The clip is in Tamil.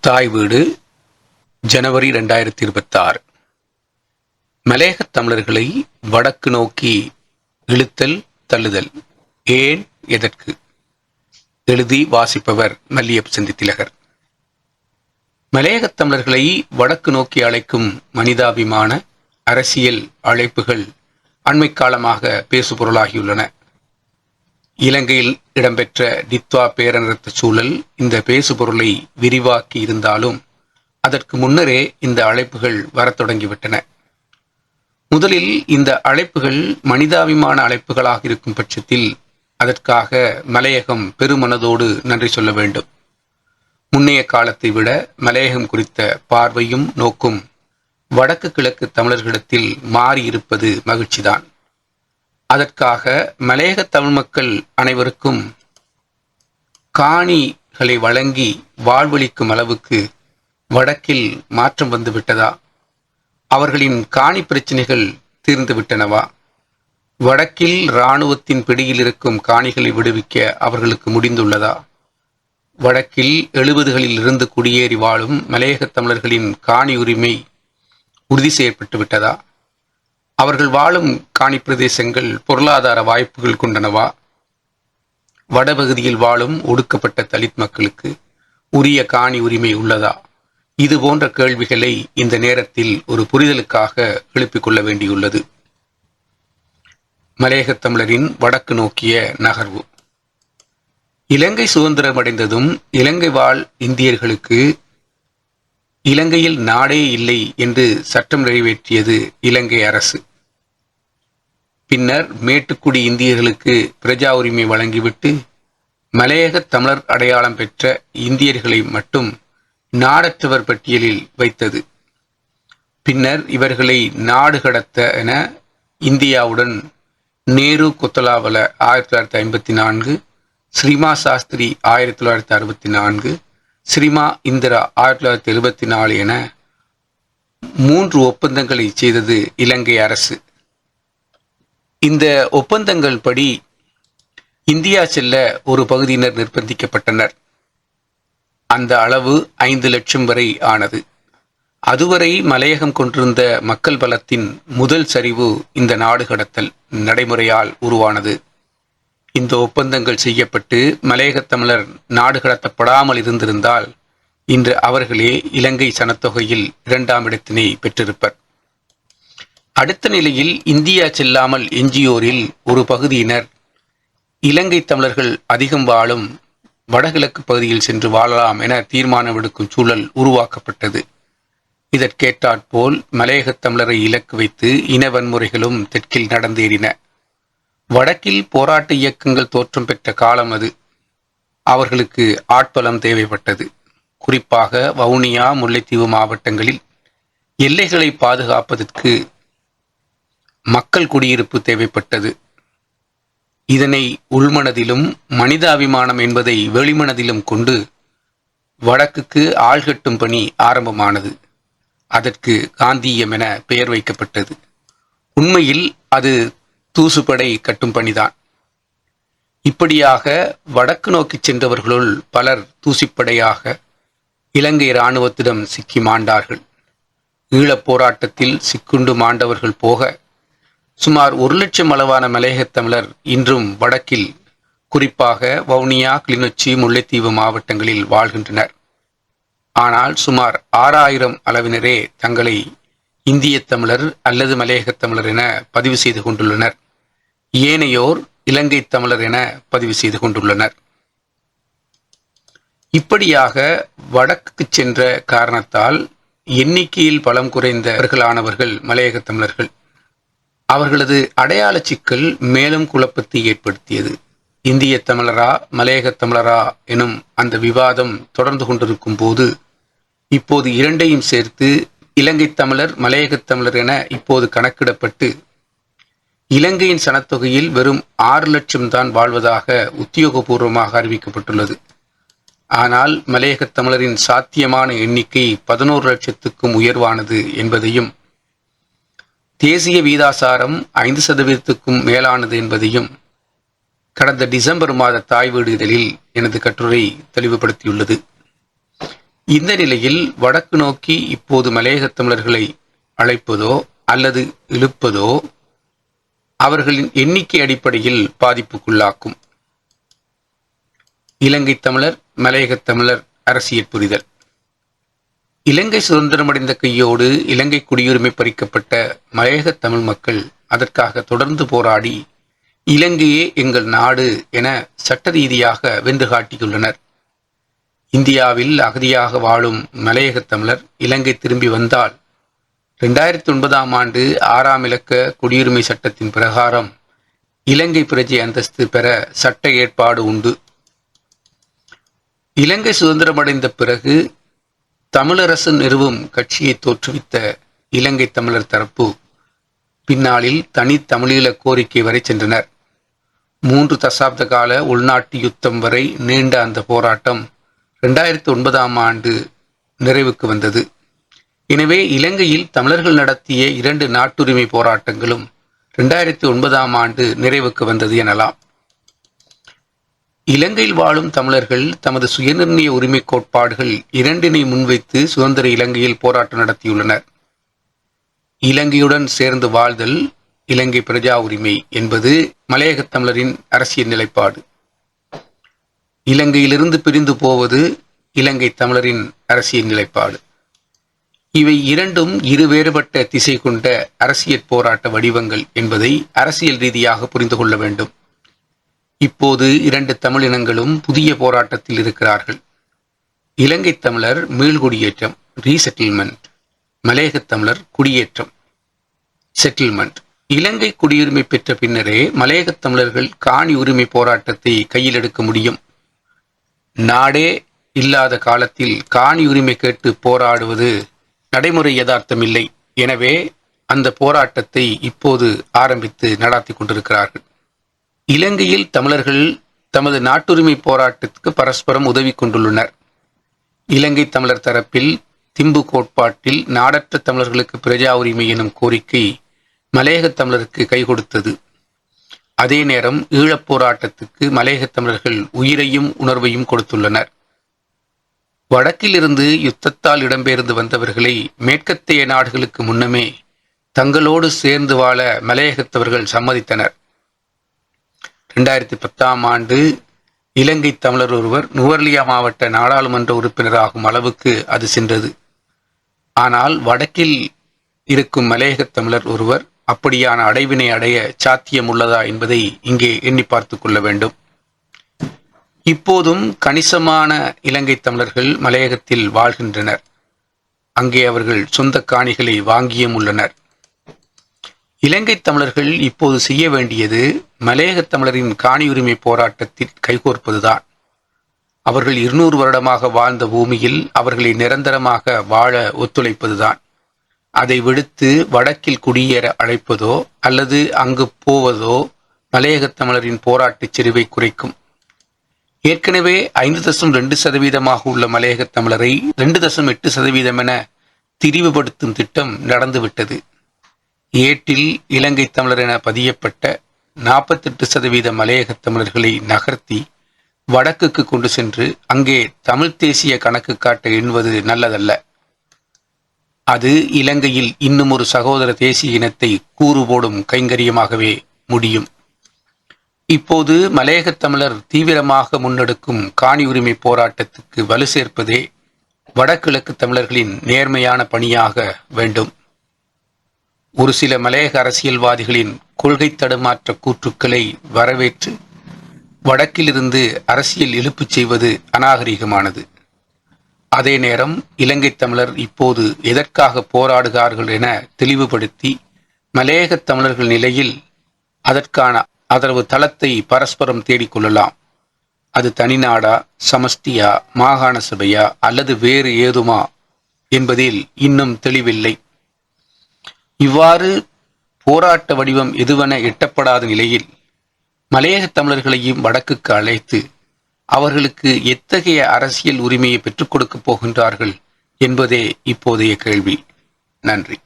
தாய் வீடு ஜனவரி 2026. மலையகத் தமிழர்களை வடக்கு நோக்கி இழுத்தல் தள்ளுதல் ஏன் எதற்கு? எழுதி வாசிப்பவர் மல்லியப் செந்தித்திலகர். மலையகத் தமிழர்களை வடக்கு நோக்கி அழைக்கும் மனிதாபிமான அரசியல் அழைப்புகள் அண்மை காலமாக பேசுபொருளாகியுள்ளன. இலங்கையில் இடம்பெற்ற டித்வா பேரநிறுத்த சூழல் இந்த பேசுபொருளை விரிவாக்கி இருந்தாலும் அதற்கு முன்னரே இந்த அழைப்புகள் வரத் தொடங்கிவிட்டன. முதலில் இந்த அழைப்புகள் மனிதாபிமான அழைப்புகளாக இருக்கும் பட்சத்தில் அதற்காக மலையகம் பெருமனதோடு நன்றி சொல்ல வேண்டும். முன்னைய காலத்தை விட மலையகம் குறித்த பார்வையும் நோக்கும் வடக்கு கிழக்கு தமிழர்களிடத்தில் மாறியிருப்பது மகிழ்ச்சிதான். அதற்காக மலையக தமிழ் மக்கள் அனைவருக்கும் காணிகளை வழங்கி வாழ்வளிக்கும் அளவுக்கு வடக்கில் மாற்றம் வந்துவிட்டதா? அவர்களின் காணி பிரச்சனைகள் தீர்ந்துவிட்டனவா? வடக்கில் இராணுவத்தின் பிடியில் இருக்கும் காணிகளை விடுவிக்க அவர்களுக்கு முடிந்துள்ளதா? வடக்கில் 70களில் இருந்து குடியேறி வாழும் மலையக தமிழர்களின் காணி உரிமை உறுதி செய்யப்பட்டு விட்டதா? அவர்கள் வாழும் காணி பிரதேசங்கள் பொருளாதார வாய்ப்புகள் கொண்டனவா? வடபகுதியில் வாழும் ஒடுக்கப்பட்ட தலித் மக்களுக்கு உரிய காணி உரிமை உள்ளதா? இது போன்ற கேள்விகளை இந்த நேரத்தில் ஒரு புரிதலுக்காக எழுப்பிக் கொள்ள வேண்டியுள்ளது. மலையகத் தமிழரின் வடக்கு நோக்கிய நகர்வு. இலங்கை சுதந்திரமடைந்ததும் இலங்கை வாழ் இந்தியர்களுக்கு இலங்கையில் நாடே இல்லை என்று சட்டம் நிறைவேற்றியது இலங்கை அரசு. பின்னர் மேட்டுக்குடி இந்தியர்களுக்கு பிரஜா உரிமை வழங்கிவிட்டு மலையக தமிழர் அடையாளம் பெற்ற இந்தியர்களை மட்டும் நாடற்றவர் பட்டியலில் வைத்தது. பின்னர் இவர்களை நாடு கடத்த என இந்தியாவுடன் நேரு கொத்தலாவல 1954, ஸ்ரீமா சாஸ்திரி 1964, ஸ்ரீமா இந்திரா 1974 என 3 ஒப்பந்தங்களை செய்தது இலங்கை அரசு. இந்த ஒப்பந்தங்கள் படி இந்தியா செல்ல ஒரு பகுதியினர் நிர்பந்திக்கப்பட்டனர். அந்த அளவு 5 லட்சம் வரை ஆனது. அதுவரை மலையகம் கொண்டிருந்த மக்கள் பலத்தின் முதல் சரிவு இந்த நாடு கடத்தல் நடைமுறையால் உருவானது. இந்த ஒப்பந்தங்கள் செய்யப்பட்டு மலையகத் தமிழர் நாடு கடத்தப்படாமல் இருந்திருந்தால் இன்று அவர்களே இலங்கை சனத்தொகையில் 2ஆம் இடத்தினை பெற்றிருப்பர். அடுத்த நிலையில் இந்தியா செல்லாமல் எஞ்சியோரில் ஒரு பகுதியினர் இலங்கை தமிழர்கள் அதிகம் வாழும் வடகிழக்கு பகுதியில் சென்று வாழலாம் என தீர்மானம் எடுக்கும் சூழல் உருவாக்கப்பட்டது. இதற்கேற்றாற்போல் மலையகத் தமிழரை இலக்கு வைத்து இன வன்முறைகளும் தெற்கில் நடந்தேறின. வடக்கில் போராட்ட இயக்கங்கள் தோற்றம் பெற்ற காலம் அது. அவர்களுக்கு ஆட்பலம் தேவைப்பட்டது. குறிப்பாக வவுனியா, முல்லைத்தீவு மாவட்டங்களில் எல்லைகளை பாதுகாப்பதற்கு மக்கள் குடியிருப்பு தேவைப்பட்டது. இதனை உள்மனதிலும் மனிதாபிமானம் என்பதை வெளிமனதிலும் கொண்டு வடக்குக்கு ஆள்கட்டும் பணி ஆரம்பமானது. அதற்கு காந்தியம் என பெயர் வைக்கப்பட்டது. உண்மையில் அது தூசுப்படை கட்டும் பணிதான். இப்படியாக வடக்கு நோக்கி சென்றவர்களுள் பலர் தூசிப்படையாக இலங்கை இராணுவத்திடம் சிக்கி மாண்டார்கள். ஈழப் போராட்டத்தில் சிக்குண்டு மாண்டவர்கள் போக சுமார் 1 லட்சம் அளவான மலையகத் தமிழர் இன்றும் வடக்கில், குறிப்பாக வவுனியா, கிளிநொச்சி, முல்லைத்தீவு மாவட்டங்களில் வாழ்கின்றனர். ஆனால் சுமார் 6000 அளவினரே தங்களை இந்திய தமிழர் அல்லது மலையகத் தமிழர் என பதிவு செய்து கொண்டுள்ளனர். ஏனையோர் இலங்கை தமிழர் என பதிவு செய்து கொண்டுள்ளனர். இப்படியாக வடக்கு சென்ற காரணத்தால் எண்ணிக்கையில் பலம் குறைந்தவர்களானவர்கள் மலையகத் தமிழர்கள். அவர்களது அடையாள சிக்கல் மேலும் குழப்பத்தை ஏற்படுத்தியது. இந்திய தமிழரா மலையகத் தமிழரா எனும் அந்த விவாதம் தொடர்ந்து கொண்டிருக்கும் போது இப்போது இரண்டையும் சேர்த்து இலங்கை தமிழர் மலையகத் தமிழர் என இப்போது கணக்கிடப்பட்டு இலங்கையின் சனத்தொகையில் வெறும் 6 லட்சம் தான் வாழ்வதாக உத்தியோகபூர்வமாக அறிவிக்கப்பட்டுள்ளது. ஆனால் மலையகத் தமிழரின் சாத்தியமான எண்ணிக்கை 11 லட்சத்துக்கும் உயர்வானது என்பதையும், தேசிய வீதாசாரம் 5% மேலானது என்பதையும் கடந்த டிசம்பர் மாத தாய் வீடு இதழில் எனது கட்டுரை தெளிவுபடுத்தியுள்ளது. இந்த நிலையில் வடக்கு நோக்கி இப்போது மலையகத் தமிழர்களை அழைப்பதோ அல்லது இழுப்பதோ அவர்களின் எண்ணிக்கை அடிப்படையில் பாதிப்புக்குள்ளாக்கும். இலங்கை தமிழர் மலையகத் தமிழர் அரசியல் புரிதல். இலங்கை சுதந்திரமடைந்த கையோடு இலங்கை குடியுரிமை பறிக்கப்பட்ட மலையகத் தமிழ் மக்கள் அதற்காக தொடர்ந்து போராடி இலங்கையே எங்கள் நாடு என சட்ட ரீதியாக வென்று காட்டியுள்ளனர். இந்தியாவில் அகதியாக வாழும் மலையகத் தமிழர் இலங்கை திரும்பி வந்தால் 2009ஆம் ஆண்டு 6ஆம் இலக்க குடியுரிமை சட்டத்தின் பிரகாரம் இலங்கை பிரஜை அந்தஸ்து பெற சட்ட ஏற்பாடு உண்டு. இலங்கை சுதந்திரமடைந்த பிறகு தமிழரசு நிறுவும் கட்சியை தோற்றுவித்த இலங்கை தமிழர் தரப்பு பின்னாளில் தனி தமிழீழ கோரிக்கை வரை சென்றனர். 3 தசாப்த கால உள்நாட்டு யுத்தம் வரை நீண்ட அந்த போராட்டம் 2009ஆம் ஆண்டு நிறைவுக்கு வந்தது. எனவே இலங்கையில் தமிழர்கள் நடத்திய 2 நாட்டுரிமை போராட்டங்களும் 2009ஆம் ஆண்டு நிறைவுக்கு வந்தது எனலாம். இலங்கையில் வாழும் தமிழர்கள் தமது சுயநிர்ணய உரிமை கோட்பாடுகள் 2 முன்வைத்து சுதந்திர இலங்கையில் போராட்டம் நடத்தியுள்ளனர். இலங்கையுடன் சேர்ந்து வாழ்தல், இலங்கை பிரஜா உரிமை என்பது மலையகத் தமிழரின் அரசியல் நிலைப்பாடு. இலங்கையிலிருந்து பிரிந்து போவது இலங்கை தமிழரின் அரசியல் நிலைப்பாடு. இவை இரண்டும் வேறுபட்ட திசை கொண்ட அரசியல் போராட்ட வடிவங்கள் என்பதை அரசியல் ரீதியாக புரிந்து கொள்ள வேண்டும். இப்போது 2 தமிழினங்களும் புதிய போராட்டத்தில் இருக்கிறார்கள். இலங்கை தமிழர் மீள்குடியேற்றம் ரீசெட்டில்மெண்ட், மலையகத் தமிழர் குடியேற்றம் செட்டில்மெண்ட். இலங்கை குடியுரிமை பெற்ற பின்னரே மலையகத் தமிழர்கள் காணி உரிமை போராட்டத்தை கையில் எடுக்க முடியும். நாடே இல்லாத காலத்தில் காணி உரிமை கேட்டு போராடுவது நடைமுறை யதார்த்தமில்லை. எனவே அந்த போராட்டத்தை இப்போது ஆரம்பித்து நடாத்தி கொண்டிருக்கிறார்கள். இலங்கையில் தமிழர்கள் தமது நாட்டுரிமை போராட்டத்துக்கு பரஸ்பரம் உதவி கொண்டுள்ளனர். இலங்கை தமிழர் தரப்பில் திம்பு கோட்பாட்டில் நாடற்ற தமிழர்களுக்கு பிரஜா உரிமை எனும் கோரிக்கை மலையகத் தமிழருக்கு கை கொடுத்தது. அதே நேரம் ஈழப் போராட்டத்துக்கு மலையகத் தமிழர்கள் உயிரையும் உணர்வையும் கொடுத்துள்ளனர். வடக்கிலிருந்து யுத்தத்தால் இடம்பெயர்ந்து வந்தவர்களை மேற்கத்திய நாடுகளுக்கு முன்னமே தங்களோடு சேர்ந்து வாழ மலையகத்தவர்கள் சம்மதித்தனர். 2010ஆம் ஆண்டு இலங்கை தமிழர் ஒருவர் நுவர்லியா மாவட்ட நாடாளுமன்ற உறுப்பினராகும் அளவுக்கு அது சென்றது. ஆனால் வடக்கில் இருக்கும் மலையகத் தமிழர் ஒருவர் அப்படியான அடைவினை அடைய சாத்தியம் உள்ளதா என்பதை இங்கே எண்ணி பார்த்து கொள்ள வேண்டும். இப்போதும் கணிசமான இலங்கை தமிழர்கள் மலையகத்தில் வாழ்கின்றனர். அங்கே அவர்கள் சொந்த காணிகளை வாங்கியும் உள்ளனர். இலங்கை தமிழர்கள் இப்போது செய்ய வேண்டியது மலையகத் தமிழரின் காணி உரிமை போராட்டத்தில் கைகோர்ப்பதுதான். அவர்கள் 200 வருடமாக வாழ்ந்த பூமியில் அவர்களை நிரந்தரமாக வாழ ஒத்துழைப்பதுதான். அதை விடுத்து வடக்கில் குடியேற அழைப்பதோ அல்லது அங்கு போவதோ மலையகத் தமிழரின் போராட்டச் செறிவை குறைக்கும். ஏற்கனவே 5.2% உள்ள மலையகத் தமிழரை 2.8% என திரிவுபடுத்தும் திட்டம் நடந்துவிட்டது. ஏட்டில் இலங்கை தமிழர் என பதியப்பட்ட 48% மலையகத் தமிழர்களை நகர்த்தி வடக்குக்கு கொண்டு சென்று அங்கே தமிழ் தேசிய கணக்கு காட்ட எண்ணுவது நல்லதல்ல. அது இலங்கையில் இன்னும் ஒரு சகோதர தேசிய இனத்தை கூறு போடும் கைங்கரியமாகவே முடியும். இப்போது மலையகத் தமிழர் தீவிரமாக முன்னெடுக்கும் காணி உரிமை போராட்டத்துக்கு வலு சேர்ப்பதே வடகிழக்கு தமிழர்களின் நேர்மையான பணியாக வேண்டும். ஒரு சில மலையக அரசியல்வாதிகளின் கொள்கை தடுமாற்ற கூற்றுக்களை வரவேற்று வடக்கிலிருந்து அரசியல் இழுப்பு செய்வது அநாகரிகமானது. அதே நேரம் இலங்கை தமிழர் இப்போது எதற்காக போராடுகிறார்கள் என தெளிவுபடுத்தி மலையகத் தமிழர்கள் நிலையில் அதற்கான ஆதரவு தளத்தை பரஸ்பரம் தேடிக்கொள்ளலாம். அது தனிநாடா, சமஷ்டியா, மாகாண சபையா அல்லது வேறு ஏதுமா என்பதில் இன்னும் தெளிவில்லை. இவ்வாறு போராட்ட வடிவம் எதுவென எட்டப்படாத நிலையில் மலையகத் தமிழர்களையும் வடக்குக்கு அழைத்து அவர்களுக்கு எத்தகைய அரசியல் உரிமையை பெற்றுக் கொடுக்கப் போகின்றார்கள் என்பதே இப்போதைய கேள்வி. நன்றி.